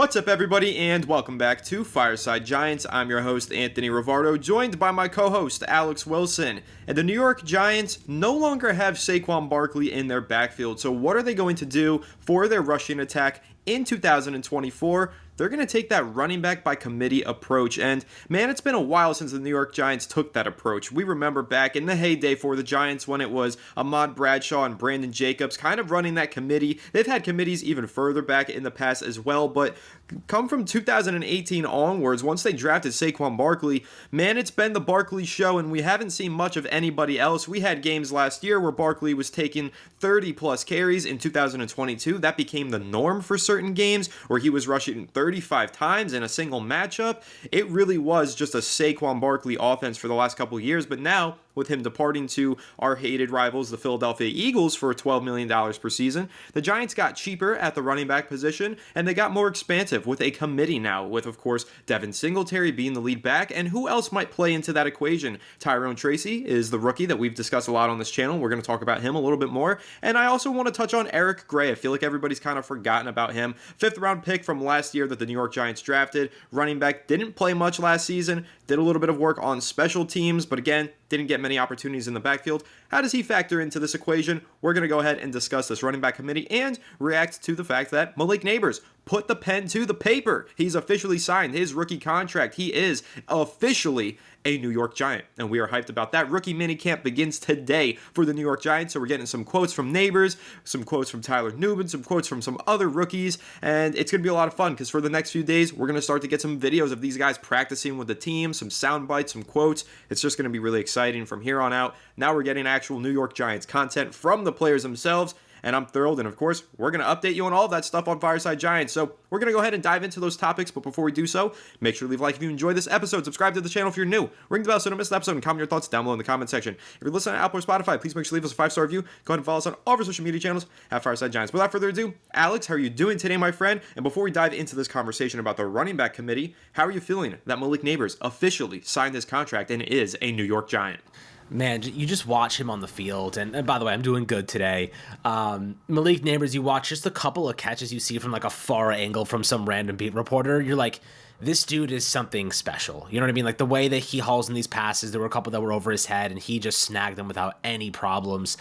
What's up, everybody, and welcome back to Fireside Giants. I'm your host, Anthony Rivardo, joined by my co-host, Alex Wilson. And the New York Giants no longer have Saquon Barkley in their backfield, so what are they going to do for their rushing attack in 2024? They're going to take that running back by committee approach. And man, it's been a while since the New York Giants took that approach. We remember back in the heyday for the Giants when it was Ahmad Bradshaw and Brandon Jacobs kind of running that committee. They've had committees even further back in the past as well, but come from 2018 onwards, once they drafted Saquon Barkley, man, it's been the Barkley show, and we haven't seen much of anybody else. We had games last year where Barkley was taking 30-plus carries in 2022. That became the norm for certain games where he was rushing 35 times in a single matchup. It really was just a Saquon Barkley offense for the last couple of years, but now with him departing to our hated rivals, the Philadelphia Eagles, for $12 million per season, the Giants got cheaper at the running back position, and they got more expansive with a committee now, with, of course, Devin Singletary being the lead back, and who else might play into that equation? Tyrone Tracy is the rookie that we've discussed a lot on this channel. We're going to talk about him a little bit more, and I also want to touch on Eric Gray. I feel like everybody's kind of forgotten about him. 5th-round pick from last year that the New York Giants drafted. Running back, didn't play much last season, did a little bit of work on special teams, but again, didn't get many opportunities in the backfield. How does he factor into this equation? We're going to go ahead and discuss this running back committee and react to the fact that Malik Nabers put the pen to the paper. He's officially signed his rookie contract. He is officially a New York Giant, and we are hyped about that. Rookie minicamp begins today for the New York Giants, so we're getting some quotes from Nabers, some quotes from Tyler Nubin, some quotes from some other rookies, and it's going to be a lot of fun because for the next few days, we're going to start to get some videos of these guys practicing with the team, some sound bites, some quotes. It's just going to be really exciting from here on out. Now we're getting actual New York Giants content from the players themselves, and I'm thrilled. And of course, we're going to update you on all of that stuff on Fireside Giants. So we're going to go ahead and dive into those topics. But before we do so, make sure to leave a like if you enjoyed this episode. Subscribe to the channel if you're new. Ring the bell so you don't miss an episode, and comment your thoughts down below in the comment section. If you're listening to Apple or Spotify, please make sure to leave us a 5-star review. Go ahead and follow us on all of our social media channels at Fireside Giants. Without further ado, Alex, how are you doing today, my friend? And before we dive into this conversation about the running back committee, how are you feeling that Malik Nabers officially signed this contract and is a New York Giant? Man, you just watch him on the field, and by the way, I'm doing good today. Malik Nabers, you watch just a couple of catches you see from like a far angle from some random beat reporter, you're like, this dude is something special. You know what I mean? Like the way that he hauls in these passes, there were a couple that were over his head, and he just snagged them without any problems.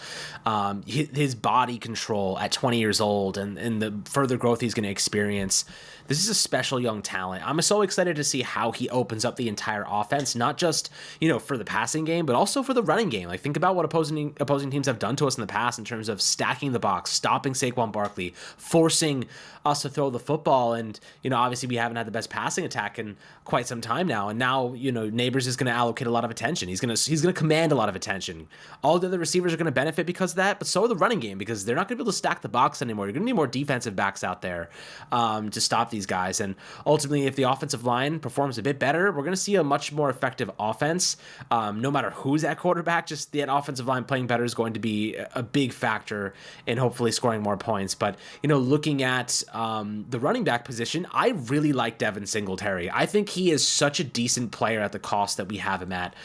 His body control at 20 years old and the further growth he's going to experience, this is a special young talent. I'm so excited to see how he opens up the entire offense, not just, for the passing game, but also for the running game. Like think about what opposing teams have done to us in the past in terms of stacking the box, stopping Saquon Barkley, forcing us to throw the football. And, obviously we haven't had the best passing attack in quite some time now. And now, Nabers is going to allocate a lot of attention. He's going to command a lot of attention. All the other receivers are going to benefit because of that, but so are the running game, because they're not going to be able to stack the box anymore. You're going to need more defensive backs out there to stop these guys. And ultimately, if the offensive line performs a bit better, we're going to see a much more effective offense. No matter who's at quarterback, just that offensive line playing better is going to be a big factor in hopefully scoring more points. But, looking at the running back position, I really like Devin Singletary. I think he is such a decent player at the cost that we have him at.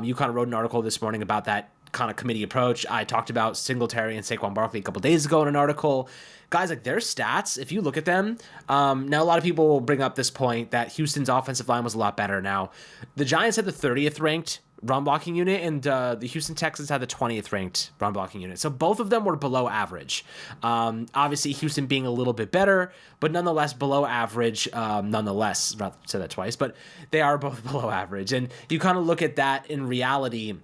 You kind of wrote an article this morning about that kind of committee approach. I talked about Singletary and Saquon Barkley a couple days ago in an article. Guys, like their stats, if you look at them, now a lot of people will bring up this point that Houston's offensive line was a lot better. Now, the Giants had the 30th ranked run blocking unit, and the Houston Texans had the 20th ranked run blocking unit. So both of them were below average. Obviously, Houston being a little bit better, but nonetheless below average. Nonetheless, I said that twice, but they are both below average. And you kind of look at that in reality.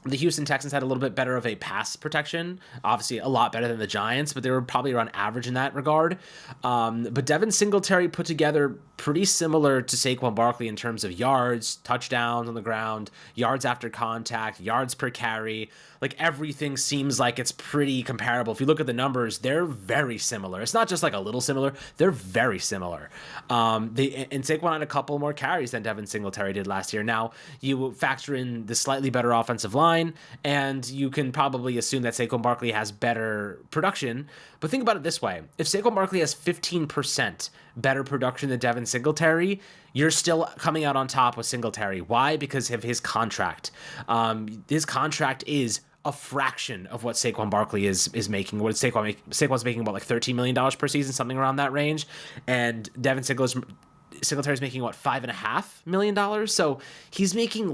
The Houston Texans had a little bit better of a pass protection, obviously a lot better than the Giants, but they were probably around average in that regard. But Devin Singletary put together pretty similar to Saquon Barkley in terms of yards, touchdowns on the ground, yards after contact, yards per carry. Like everything seems like it's pretty comparable. If you look at the numbers, they're very similar. It's not just like a little similar, they're very similar. And Saquon had a couple more carries than Devin Singletary did last year. Now, you factor in the slightly better offensive line, and you can probably assume that Saquon Barkley has better production. But think about it this way. If Saquon Barkley has 15% better production than Devin Singletary, you're still coming out on top with Singletary. Why? Because of his contract. His contract is a fraction of what Saquon Barkley is making. What Saquon's making about like $13 million per season, something around that range, and Devin Singletary's making what, $5.5 million. So he's making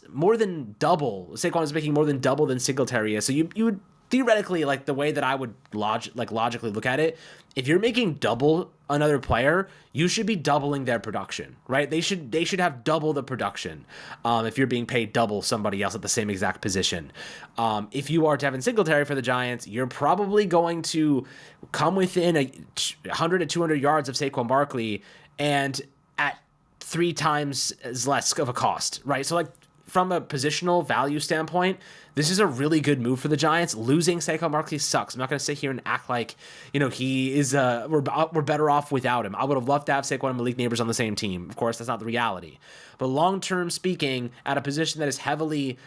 more than double. Saquon is making more than double than Singletary is. So you would theoretically, like the way that I would logically look at it, if you're making double another player, you should be doubling their production, right? They should have double the production if you're being paid double somebody else at the same exact position. If you are Devin Singletary for the Giants, you're probably going to come within 100 to 200 yards of Saquon Barkley and at 3 times as less of a cost, right? So like from a positional value standpoint, this is a really good move for the Giants. Losing Saquon Barkley sucks. I'm not going to sit here and act like, he is, we're better off without him. I would have loved to have Saquon and Malik Nabers on the same team. Of course, that's not the reality. But long-term speaking, at a position that is heavily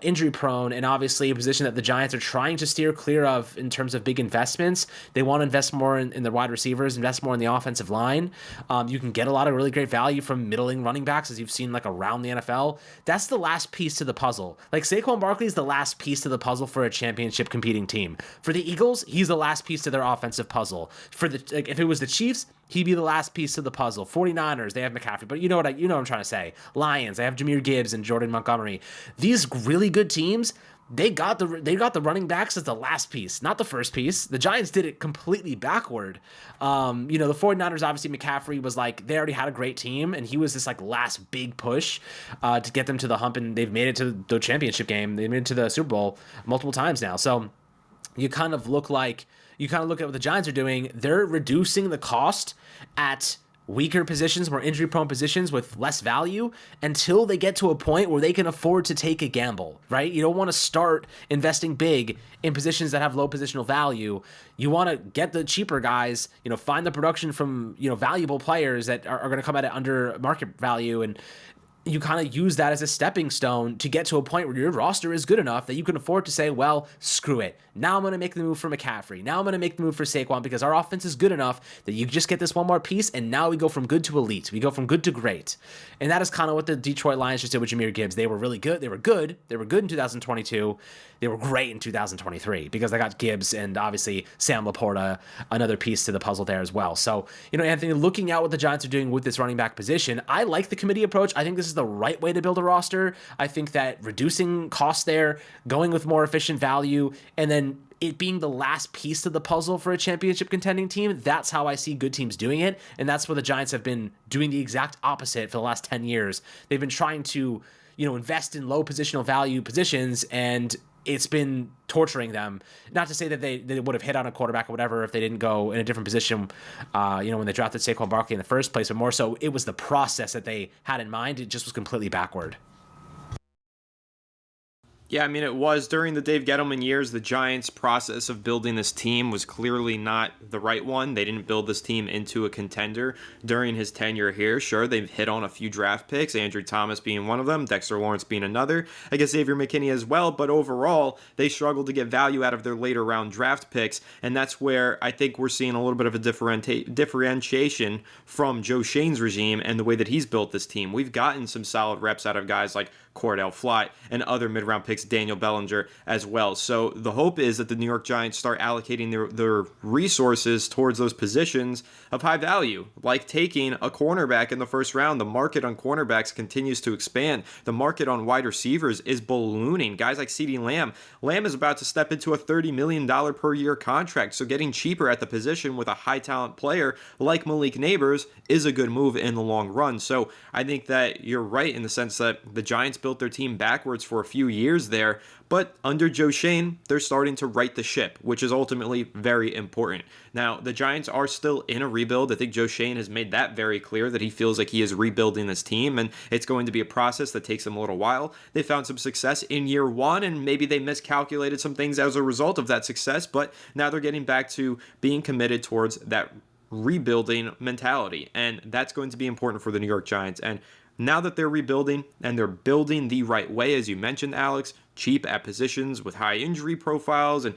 injury prone, and obviously a position that the Giants are trying to steer clear of in terms of big investments. They want to invest more in the wide receivers, invest more in the offensive line. You can get a lot of really great value from middling running backs, as you've seen like around the NFL. That's the last piece to the puzzle. Like Saquon Barkley is the last piece to the puzzle for a championship competing team. For the Eagles, he's the last piece to their offensive puzzle. If it was the Chiefs, he'd be the last piece to the puzzle. 49ers, they have McCaffrey, but you know what I'm trying to say. Lions, they have Jahmyr Gibbs and Jordan Montgomery. These really good teams, they got the running backs as the last piece, not the first piece. The Giants did it completely backward. The 49ers, obviously McCaffrey was like, they already had a great team, and he was this like last big push to get them to the hump, and they've made it to the championship game. They made it to the Super Bowl multiple times now. So you kind of look at what the Giants are doing. They're reducing the cost at weaker positions, more injury-prone positions with less value until they get to a point where they can afford to take a gamble, right? You don't want to start investing big in positions that have low positional value. You want to get the cheaper guys, find the production from, valuable players that are going to come at it under market value, and you kind of use that as a stepping stone to get to a point where your roster is good enough that you can afford to say, well, screw it. Now I'm going to make the move for McCaffrey. Now I'm going to make the move for Saquon because our offense is good enough that you just get this one more piece, and now we go from good to elite. We go from good to great. And that is kind of what the Detroit Lions just did with Jahmyr Gibbs. They were really good. They were good in 2022. They were great in 2023 because they got Gibbs and obviously Sam Laporta, another piece to the puzzle there as well. So, Anthony, looking at what the Giants are doing with this running back position, I like the committee approach. I think this is the right way to build a roster. I think that reducing costs there, going with more efficient value, and then it being the last piece to the puzzle for a championship contending team, that's how I see good teams doing it. And that's where the Giants have been doing the exact opposite for the last 10 years. They've been trying to, invest in low positional value positions, and it's been torturing them. Not to say that they would have hit on a quarterback or whatever if they didn't go in a different position, when they drafted Saquon Barkley in the first place, but more so it was the process that they had in mind. It just was completely backward. Yeah, I mean, it was during the Dave Gettleman years, the Giants' process of building this team was clearly not the right one. They didn't build this team into a contender during his tenure here. Sure, they've hit on a few draft picks, Andrew Thomas being one of them, Dexter Lawrence being another, I guess Xavier McKinney as well, but overall, they struggled to get value out of their later round draft picks, and that's where I think we're seeing a little bit of a differentiation from Joe Shane's regime and the way that he's built this team. We've gotten some solid reps out of guys like Cordell Flott and other mid-round picks, Daniel Bellinger as well. So the hope is that the New York Giants start allocating their resources towards those positions of high value, like taking a cornerback in the first round. The market on cornerbacks continues to expand. The market on wide receivers is ballooning. Guys like CeeDee Lamb. Lamb is about to step into a $30 million per year contract. So getting cheaper at the position with a high talent player like Malik Nabers is a good move in the long run. So I think that you're right in the sense that the Giants built their team backwards for a few years there, but under Joe Shane, they're starting to right the ship, which is ultimately very important. Now, the Giants are still in a rebuild. I think Joe Shane has made that very clear, that he feels like he is rebuilding this team, and it's going to be a process that takes them a little while. They found some success in year one, and maybe they miscalculated some things as a result of that success, but now they're getting back to being committed towards that rebuilding mentality, and that's going to be important for the New York Giants. And now that they're rebuilding and they're building the right way, as you mentioned, Alex, cheap at positions with high injury profiles and,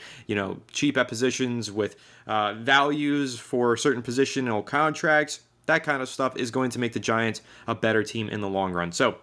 cheap at positions with values for certain positional contracts, that kind of stuff is going to make the Giants a better team in the long run. So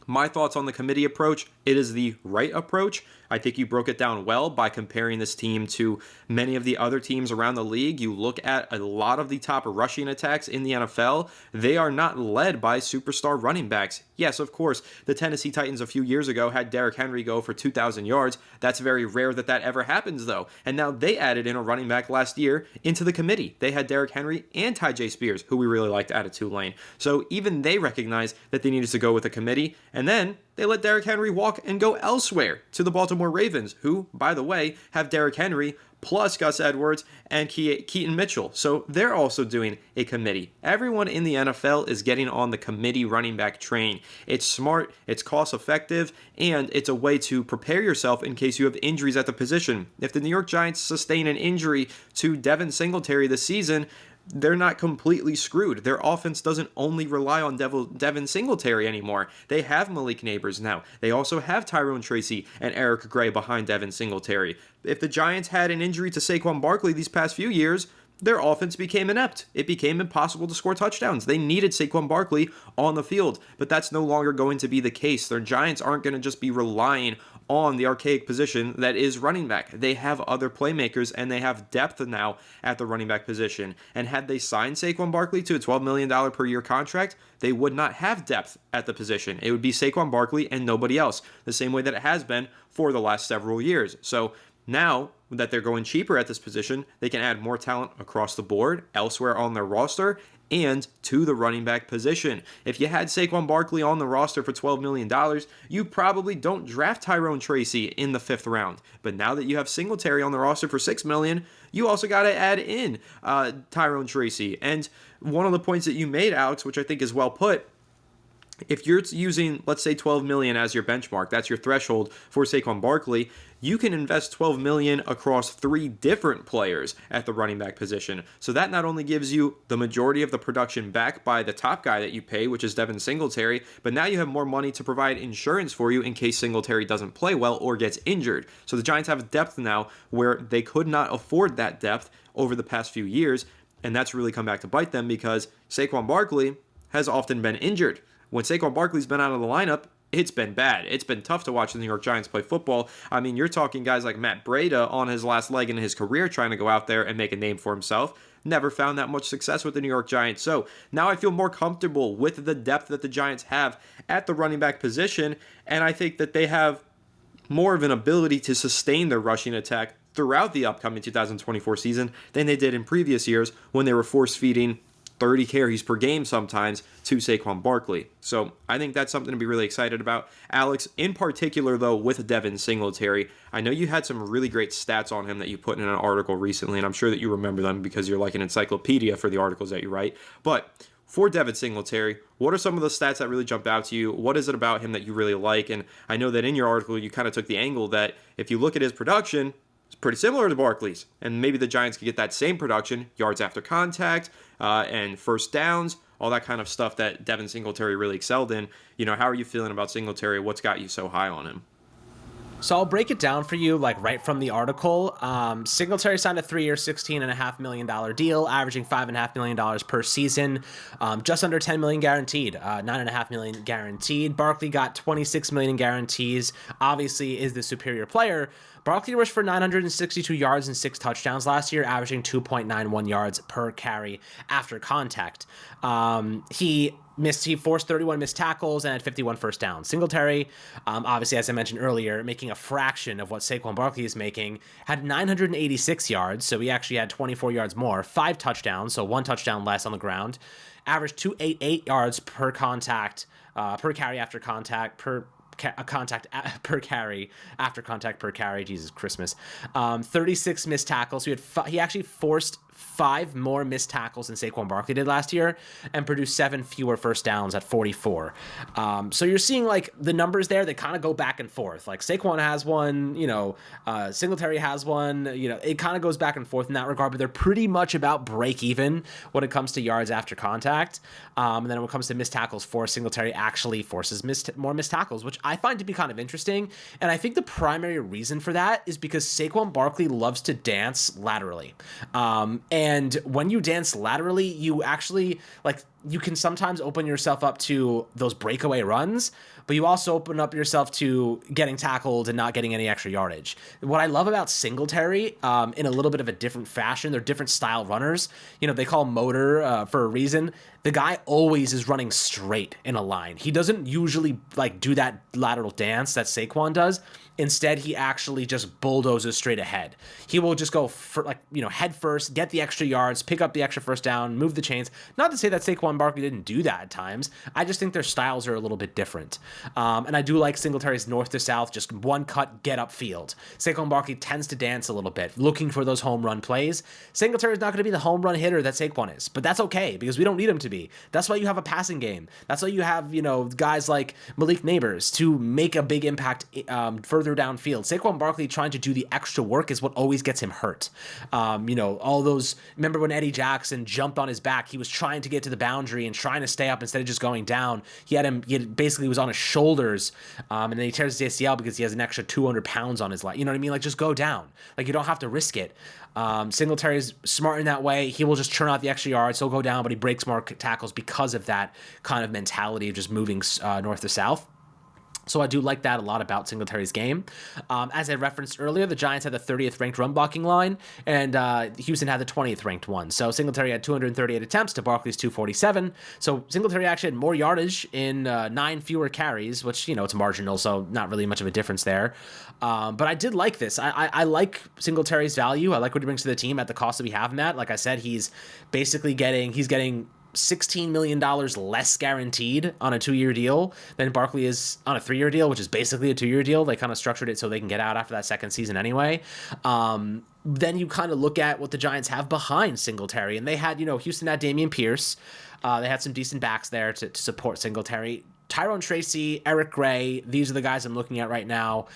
My thoughts on the committee approach: it is the right approach. I think you broke it down well by comparing this team to many of the other teams around the league. You look at a lot of the top rushing attacks in the NFL, they are not led by superstar running backs. Yes, of course, the Tennessee Titans a few years ago had Derrick Henry go for 2,000 yards. That's very rare that that ever happens, though. And now they added in a running back last year into the committee. They had Derrick Henry and Ty Spears, who we really liked out of Tulane. So even they recognized that they needed to go with a committee. And then they let Derrick Henry walk and go elsewhere to the Baltimore Ravens, who, by the way, have Derrick Henry plus Gus Edwards and Keaton Mitchell. So they're also doing a committee. Everyone in the NFL is getting on the committee running back train. It's smart, it's cost effective, and it's a way to prepare yourself in case you have injuries at the position. If the New York Giants sustain an injury to Devin Singletary this season, they're not completely screwed. Their offense doesn't only rely on Devin Singletary anymore. They have Malik Nabers now. They also have Tyrone Tracy and Eric Gray behind Devin Singletary. If the Giants had an injury to Saquon Barkley these past few years, their offense became inept. It became impossible to score touchdowns. They needed Saquon Barkley on the field, but that's no longer going to be the case. Their Giants aren't going to just be relying on the archaic position that is running back. They have other playmakers, and they have depth now at the running back position. And had they signed Saquon Barkley to a $12 million per year contract, they would not have depth at the position. It would be Saquon Barkley and nobody else, the same way that it has been for the last several years. So now that they're going cheaper at this position, they can add more talent across the board, elsewhere on their roster, and to the running back position. If you had Saquon Barkley on the roster for $12 million, you probably don't draft Tyrone Tracy in the 5th round. But now that you have Singletary on the roster for $6 million, you also got to add in Tyrone Tracy. And one of the points that you made, Alex, which I think is well put, if you're using, let's say, $12 million as your benchmark, that's your threshold for Saquon Barkley, you can invest $12 million across 3 different players at the running back position. So that not only gives you the majority of the production back by the top guy that you pay, which is Devin Singletary, but now you have more money to provide insurance for you in case Singletary doesn't play well or gets injured. So the Giants have depth now where they could not afford that depth over the past few years, and that's really come back to bite them because Saquon Barkley has often been injured. When Saquon Barkley's been out of the lineup, it's been bad. It's been tough to watch the New York Giants play football. I mean, you're talking guys like Matt Breida on his last leg in his career trying to go out there and make a name for himself. Never found that much success with the New York Giants. So now I feel more comfortable with the depth that the Giants have at the running back position, and I think that they have more of an ability to sustain their rushing attack throughout the upcoming 2024 season than they did in previous years when they were force-feeding 30 carries per game sometimes to Saquon Barkley. So I think that's something to be really excited about. Alex, in particular, though, with Devin Singletary, I know you had some really great stats on him that you put in an article recently, and I'm sure that you remember them because you're like an encyclopedia for the articles that you write. But for Devin Singletary, what are some of the stats that really jump out to you? What is it about him that you really like? And I know that in your article, you kind of took the angle that if you look at his production, it's pretty similar to Barkley's, and maybe the Giants could get that same production, yards after contact, and first downs, all that kind of stuff that Devin Singletary really excelled in. You know, how are you feeling about Singletary? What's got you so high on him? So I'll break it down for you, like right from the article. Singletary signed a 3-year, $16.5 million deal, averaging $5.5 million per season, just under $10 million guaranteed, $9.5 million guaranteed. Barkley got $26 million guarantees. Obviously, is the superior player. Barkley rushed for 962 yards and 6 touchdowns last year, averaging 2.91 yards per carry after contact. He forced 31 missed tackles and had 51 first downs. Singletary, obviously, as I mentioned earlier, making a fraction of what Saquon Barkley is making, had 986 yards, so he actually had 24 yards more, 5 touchdowns, so 1 touchdown less on the ground, averaged 288 yards per contact, per carry after contact, per carry after contact per carry. Jesus Christmas. 36 missed tackles. So he actually forced 5 more missed tackles than Saquon Barkley did last year and produced 7 fewer first downs at 44. So you're seeing like the numbers there, they kind of go back and forth. Like Saquon has one, Singletary has one, it kind of goes back and forth in that regard, but they're pretty much about break even when it comes to yards after contact. And then when it comes to missed tackles, Singletary actually forces more missed tackles, which I find to be kind of interesting. And I think the primary reason for that is because Saquon Barkley loves to dance laterally. And when you dance laterally, you actually, like, you can sometimes open yourself up to those breakaway runs, but you also open up yourself to getting tackled and not getting any extra yardage. What I love about Singletary, in a little bit of a different fashion, they're different style runners. They call him motor for a reason. The guy always is running straight in a line. He doesn't usually like do that lateral dance that Saquon does. Instead, he actually just bulldozes straight ahead. He will just go head first, get the extra yards, pick up the extra first down, move the chains. Not to say that Saquon Barkley didn't do that at times. I just think their styles are a little bit different. And I do like Singletary's north to south, just one cut, get upfield. Saquon Barkley tends to dance a little bit, looking for those home run plays. Singletary is not going to be the home run hitter that Saquon is, but that's okay because we don't need him to be. That's why you have a passing game. That's why you have, guys like Malik Nabers to make a big impact further downfield. Saquon Barkley trying to do the extra work is what always gets him hurt. All those, remember when Eddie Jackson jumped on his back, he was trying to get to the boundary and trying to stay up instead of just going down. He basically was on his shoulders, and then he tears his ACL because he has an extra 200 pounds on his leg. You know what I mean? Like, just go down. Like, you don't have to risk it. Singletary is smart in that way. He will just churn out the extra yards. He'll go down, but he breaks more tackles because of that kind of mentality of just moving north to south. So I do like that a lot about Singletary's game. As I referenced earlier, the Giants had the 30th ranked run blocking line, and Houston had the 20th ranked one. So Singletary had 238 attempts to Barkley's 247. So Singletary actually had more yardage in 9 fewer carries, which, it's marginal, so not really much of a difference there. But I did like this. I like Singletary's value. I like what he brings to the team at the cost that we have him at. Like I said, he's getting $16 million less guaranteed on a 2-year deal than Barkley is on a 3-year deal, which is basically a 2-year deal. They kind of structured it so they can get out after that second season anyway. Then you kind of look at what the Giants have behind Singletary, and they had, Houston had Dameon Pierce. They had some decent backs there to support Singletary. Tyrone Tracy, Eric Gray, these are the guys I'm looking at right now.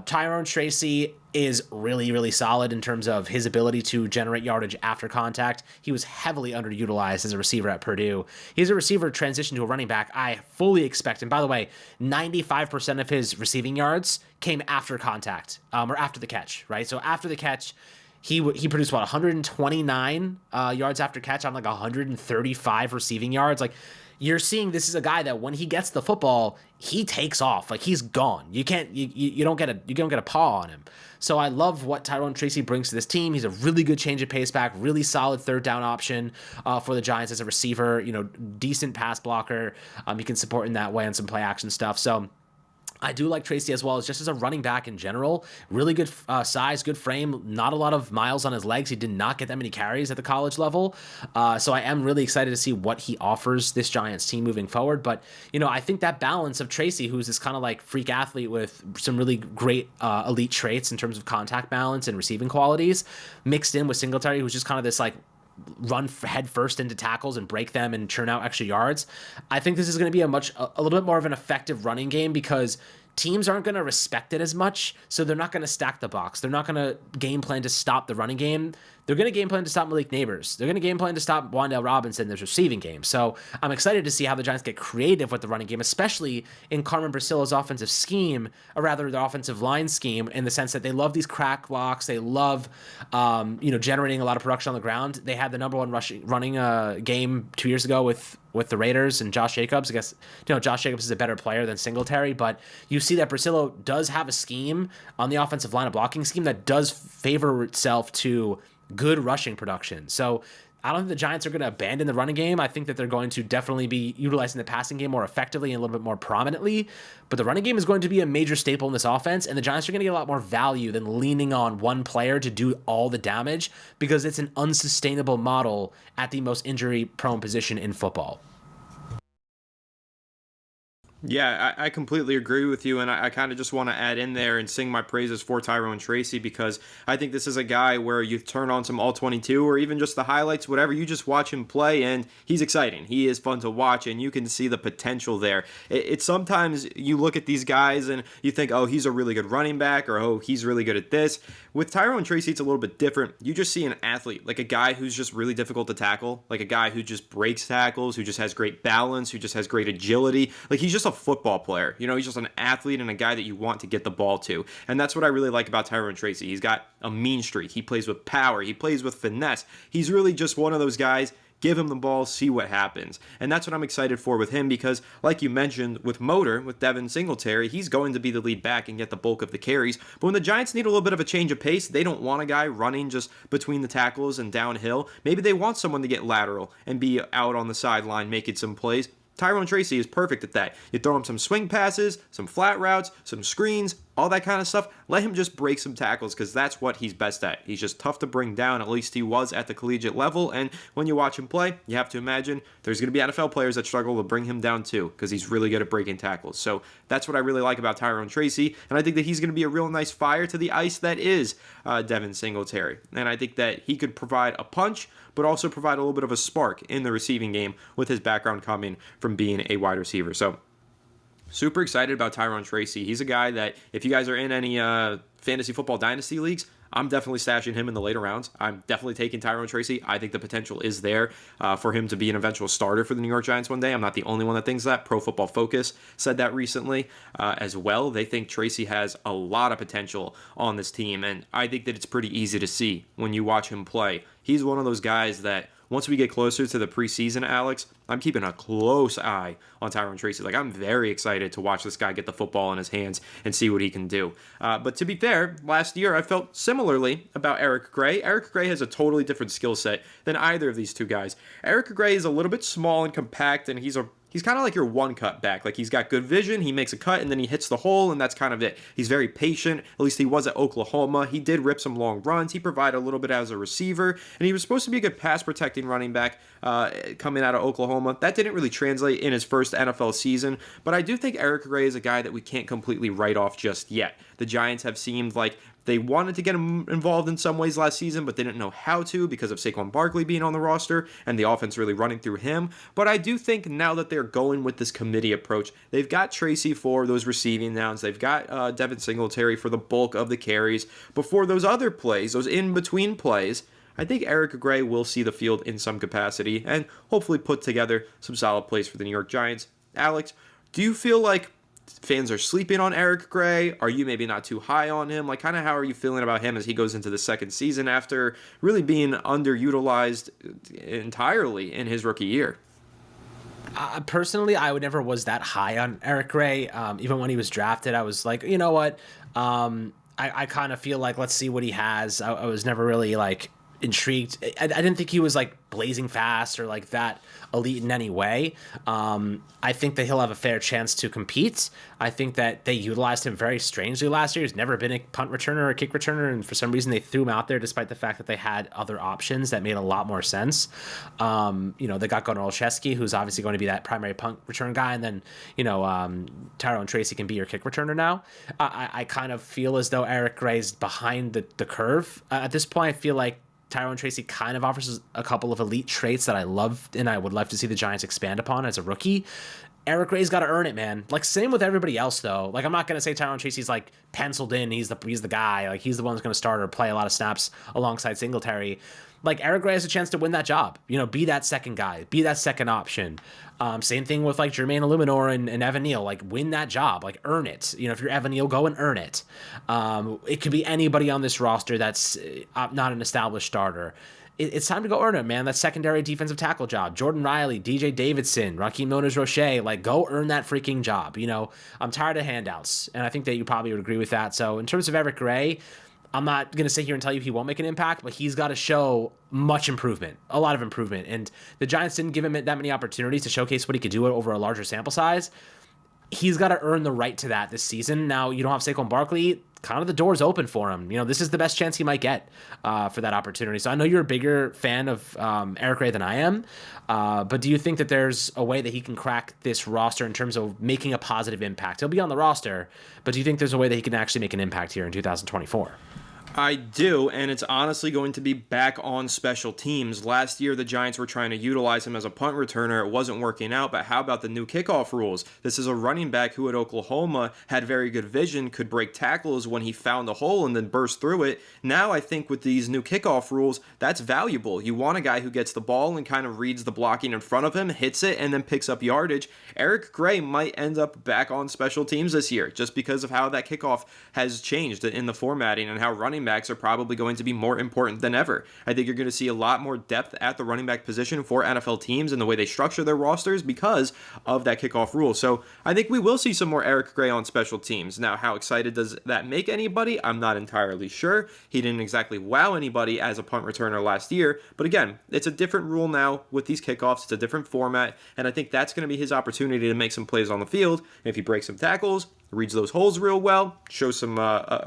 Tyrone Tracy is really, really solid in terms of his ability to generate yardage after contact. He was heavily underutilized as a receiver at Purdue. He's a receiver transitioned to a running back. I fully expect, and by the way, 95% of his receiving yards came after contact, or after the catch, right? So after the catch, he produced 129 yards after catch on like 135 receiving yards. Like, you're seeing this is a guy that when he gets the football, he takes off. Like, he's gone. You don't get a paw on him. So I love what Tyrone Tracy brings to this team. He's a really good change of pace back, really solid third down option for the Giants as a receiver. Decent pass blocker. You can support in that way on some play action stuff. So I do like Tracy as well as just as a running back in general. Really good size, good frame, not a lot of miles on his legs. He did not get that many carries at the college level. So I am really excited to see what he offers this Giants team moving forward. But, I think that balance of Tracy, who's this kind of like freak athlete with some really great elite traits in terms of contact balance and receiving qualities, mixed in with Singletary, who's just kind of this like run head first into tackles and break them and churn out extra yards. I think this is going to be a little bit more of an effective running game because teams aren't going to respect it as much, so they're not going to stack the box. They're not going to game plan to stop the running game. They're going to game plan to stop Malik Nabers. They're going to game plan to stop Wan'Dale Robinson, there's receiving game. So I'm excited to see how the Giants get creative with the running game, especially in Carmen Brasillo's offensive scheme, or rather their offensive line scheme, in the sense that they love these crack blocks. They love, generating a lot of production on the ground. They had the number one running game 2 years ago with the Raiders and Josh Jacobs. I guess, Josh Jacobs is a better player than Singletary, but you see that Brasillo does have a scheme on the offensive line, a blocking scheme that does favor itself to good rushing production. So I don't think the Giants are going to abandon the running game. I think that they're going to definitely be utilizing the passing game more effectively and a little bit more prominently. But the running game is going to be a major staple in this offense, and the Giants are going to get a lot more value than leaning on one player to do all the damage because it's an unsustainable model at the most injury-prone position in football. Yeah, I completely agree with you, and I kind of just want to add in there and sing my praises for Tyrone Tracy because I think this is a guy where you turn on some All-22 or even just the highlights, whatever, you just watch him play, and he's exciting. He is fun to watch, and you can see the potential there. It's sometimes you look at these guys and you think, oh, he's a really good running back, or oh, he's really good at this. With Tyrone Tracy, it's a little bit different. You just see an athlete, like a guy who's just really difficult to tackle, like a guy who just breaks tackles, who just has great balance, who just has great agility. Like, he's just a football player. He's just an athlete and a guy that you want to get the ball to. And that's what I really like about Tyrone Tracy. He's got a mean streak. He plays with power. He plays with finesse. He's really just one of those guys. give him the ball, see what happens. And that's what I'm excited for with him because, like you mentioned, with Devin Singletary, he's going to be the lead back and get the bulk of the carries. But when the Giants need a little bit of a change of pace, they don't want a guy running just between the tackles and downhill. Maybe they want someone to get lateral and be out on the sideline making some plays. Tyrone Tracy is perfect at that. You throw him some swing passes, some flat routes, some screens, all that kind of stuff. Let him just break some tackles because that's what he's best at. He's just tough to bring down. At least he was at the collegiate level. And when you watch him play, you have to imagine there's going to be NFL players that struggle to bring him down too because he's really good at breaking tackles. So that's what I really like about Tyrone Tracy. And I think that he's going to be a real nice fire to the ice that is Devin Singletary. And I think that he could provide a punch, but also provide a little bit of a spark in the receiving game with his background coming from being a wide receiver. So super excited about Tyrone Tracy. He's a guy that if you guys are in any fantasy football dynasty leagues, I'm definitely stashing him in the later rounds. I'm definitely taking Tyrone Tracy. I think the potential is there for him to be an eventual starter for the New York Giants one day. I'm not the only one that thinks that. Pro Football Focus said that recently as well. They think Tracy has a lot of potential on this team, and I think that it's pretty easy to see when you watch him play. He's one of those guys that once we get closer to the preseason, Alex, I'm keeping a close eye on Tyrone Tracy. Like, I'm very excited to watch this guy get the football in his hands and see what he can do. But to be fair, last year I felt similarly about Eric Gray. Eric Gray has a totally different skill set than either of these two guys. Eric Gray is a little bit small and compact, and he's kind of like your one-cut back. Like, he's got good vision, he makes a cut, and then he hits the hole, and that's kind of it. He's very patient. At least he was at Oklahoma. He did rip some long runs. He provided a little bit as a receiver, and he was supposed to be a good pass-protecting running back coming out of Oklahoma. That didn't really translate in his first NFL season, but I do think Eric Gray is a guy that we can't completely write off just yet. The Giants have seemed like they wanted to get him involved in some ways last season, but they didn't know how to because of Saquon Barkley being on the roster and the offense really running through him. But I do think now that they're going with this committee approach, they've got Tracy for those receiving downs. They've got Devin Singletary for the bulk of the carries. Before those other plays, those in-between plays, I think Eric Gray will see the field in some capacity and hopefully put together some solid plays for the New York Giants. Alex, do you feel like fans are sleeping on Eric Gray? Are you maybe not too high on him? Like, kind of how are you feeling about him as he goes into the second season after really being underutilized entirely in his rookie year? Personally, I would never was that high on Eric Gray. Even when he was drafted, I was like, you know what? I kind of feel like, let's see what he has. I was never really like intrigued. I didn't think he was like blazing fast or like that elite in any way. I think that he'll have a fair chance to compete. I think that they utilized him very strangely last year. He's never been a punt returner or a kick returner, and for some reason they threw him out there despite the fact that they had other options that made a lot more sense. They got Gunnar Olszewski, who's obviously going to be that primary punt return guy, and then Tyrone Tracy can be your kick returner now. I kind of feel as though Eric Gray's behind the curve at this point. I feel like Tyrone Tracy kind of offers a couple of elite traits that I love and I would love to see the Giants expand upon as a rookie. Eric Gray's got to earn it, man. Like, same with everybody else, though. Like, I'm not going to say Tyrone Tracy's, like, penciled in. He's the guy. Like, he's the one that's going to start or play a lot of snaps alongside Singletary. Like, Eric Gray has a chance to win that job. Be that second guy. Be that second option. Same thing with, like, Jermaine Illuminor and Evan Neal. Like, win that job. Like, earn it. If you're Evan Neal, go and earn it. It could be anybody on this roster that's not an established starter. It's time to go earn it, man. That secondary defensive tackle job. Jordan Riley, DJ Davidson, Raheem Moniz-Roche, like, go earn that freaking job. I'm tired of handouts, and I think that you probably would agree with that. So in terms of Eric Gray, I'm not going to sit here and tell you he won't make an impact, but he's got to show much improvement, a lot of improvement. And the Giants didn't give him that many opportunities to showcase what he could do over a larger sample size. He's got to earn the right to that this season. Now, you don't have Saquon Barkley. Kind of the door's open for him. This is the best chance he might get for that opportunity. So I know you're a bigger fan of Eric Gray than I am, but do you think that there's a way that he can crack this roster in terms of making a positive impact? He'll be on the roster, but do you think there's a way that he can actually make an impact here in 2024? I do, and it's honestly going to be back on special teams. Last year, the Giants were trying to utilize him as a punt returner. It wasn't working out, but how about the new kickoff rules? This is a running back who at Oklahoma had very good vision, could break tackles when he found a hole and then burst through it. Now, I think with these new kickoff rules, that's valuable. You want a guy who gets the ball and kind of reads the blocking in front of him, hits it, and then picks up yardage. Eric Gray might end up back on special teams this year just because of how that kickoff has changed in the formatting and how running backs are probably going to be more important than ever. I think you're going to see a lot more depth at the running back position for NFL teams and the way they structure their rosters because of that kickoff rule. So I think we will see some more Eric Gray on special teams. Now, how excited does that make anybody? I'm not entirely sure. He didn't exactly wow anybody as a punt returner last year, but again, it's a different rule now with these kickoffs. It's a different format, and I think that's going to be his opportunity to make some plays on the field. And if he breaks some tackles, reads those holes real well, shows some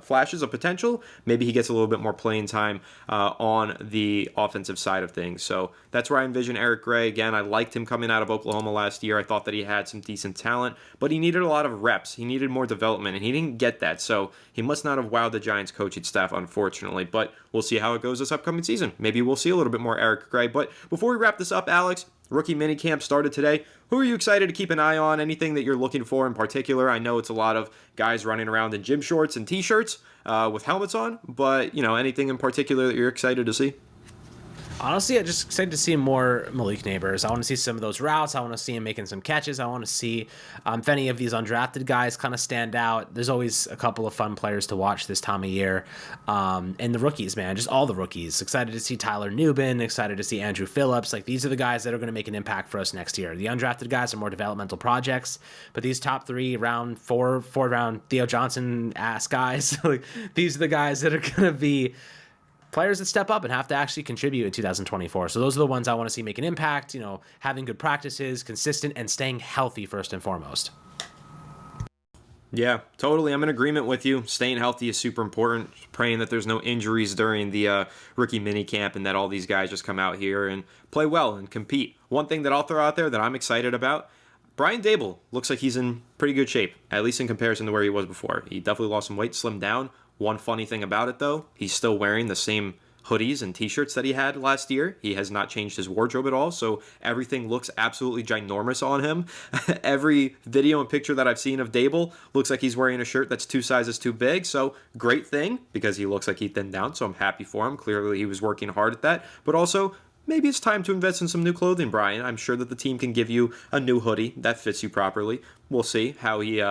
flashes of potential, maybe he gets a little bit more playing time on the offensive side of things. So that's where I envision Eric Gray. Again, I liked him coming out of Oklahoma last year. I thought that he had some decent talent, but he needed a lot of reps. He needed more development, and he didn't get that. So he must not have wowed the Giants coaching staff, unfortunately, but we'll see how it goes this upcoming season. Maybe we'll see a little bit more Eric Gray. But before we wrap this up, Alex, rookie minicamp started today. Who are you excited to keep an eye on? Anything that you're looking for in particular? I know it's a lot of guys running around in gym shorts and t-shirts with helmets on, but anything in particular that you're excited to see? Honestly, I'm just excited to see more Malik Nabers. I want to see some of those routes. I want to see him making some catches. I want to see if any of these undrafted guys kind of stand out. There's always a couple of fun players to watch this time of year. And the rookies, man, just all the rookies. Excited to see Tyler Nubin. Excited to see Andrew Phillips. Like, these are the guys that are going to make an impact for us next year. The undrafted guys are more developmental projects, but these top three, round four round Theo Johnson-ass guys, like, these are the guys that are going to be players that step up and have to actually contribute in 2024. So those are the ones I want to see make an impact, having good practices, consistent, and staying healthy first and foremost. Yeah, totally. I'm in agreement with you. Staying healthy is super important. Praying that there's no injuries during the rookie minicamp and that all these guys just come out here and play well and compete. One thing that I'll throw out there that I'm excited about, Brian Dable looks like he's in pretty good shape, at least in comparison to where he was before. He definitely lost some weight, slimmed down. One funny thing about it, though, he's still wearing the same hoodies and t-shirts that he had last year. He has not changed his wardrobe at all, so everything looks absolutely ginormous on him. Every video and picture that I've seen of Dable looks like he's wearing a shirt that's 2 sizes too big, so great thing, because he looks like he thinned down, so I'm happy for him. Clearly, he was working hard at that, but also, maybe it's time to invest in some new clothing, Brian. I'm sure that the team can give you a new hoodie that fits you properly. We'll see how he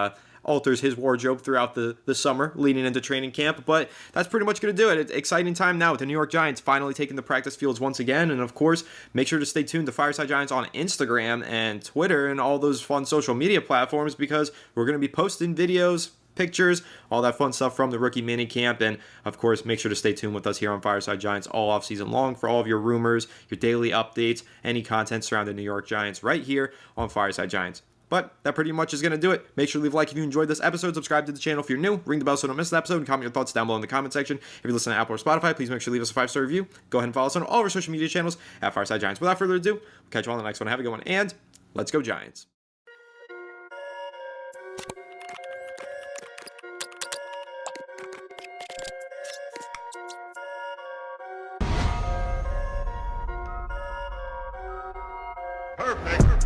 alters his wardrobe throughout the summer leading into training camp, but that's pretty much going to do it. It's exciting time now with the New York Giants finally taking the practice fields once again, and of course, make sure to stay tuned to Fireside Giants on Instagram and Twitter and all those fun social media platforms, because we're going to be posting videos, pictures, all that fun stuff from the rookie minicamp. And of course, make sure to stay tuned with us here on Fireside Giants all off season long for all of your rumors, your daily updates, any content surrounding the New York Giants right here on Fireside Giants. But that pretty much is going to do it. Make sure to leave a like if you enjoyed this episode. Subscribe to the channel if you're new. Ring the bell so you don't miss an episode. And comment your thoughts down below in the comment section. If you're listening to Apple or Spotify, please make sure to leave us a 5-star review. Go ahead and follow us on all of our social media channels at Fireside Giants. Without further ado, we'll catch you on the next one. Have a good one. And let's go Giants. Perfect.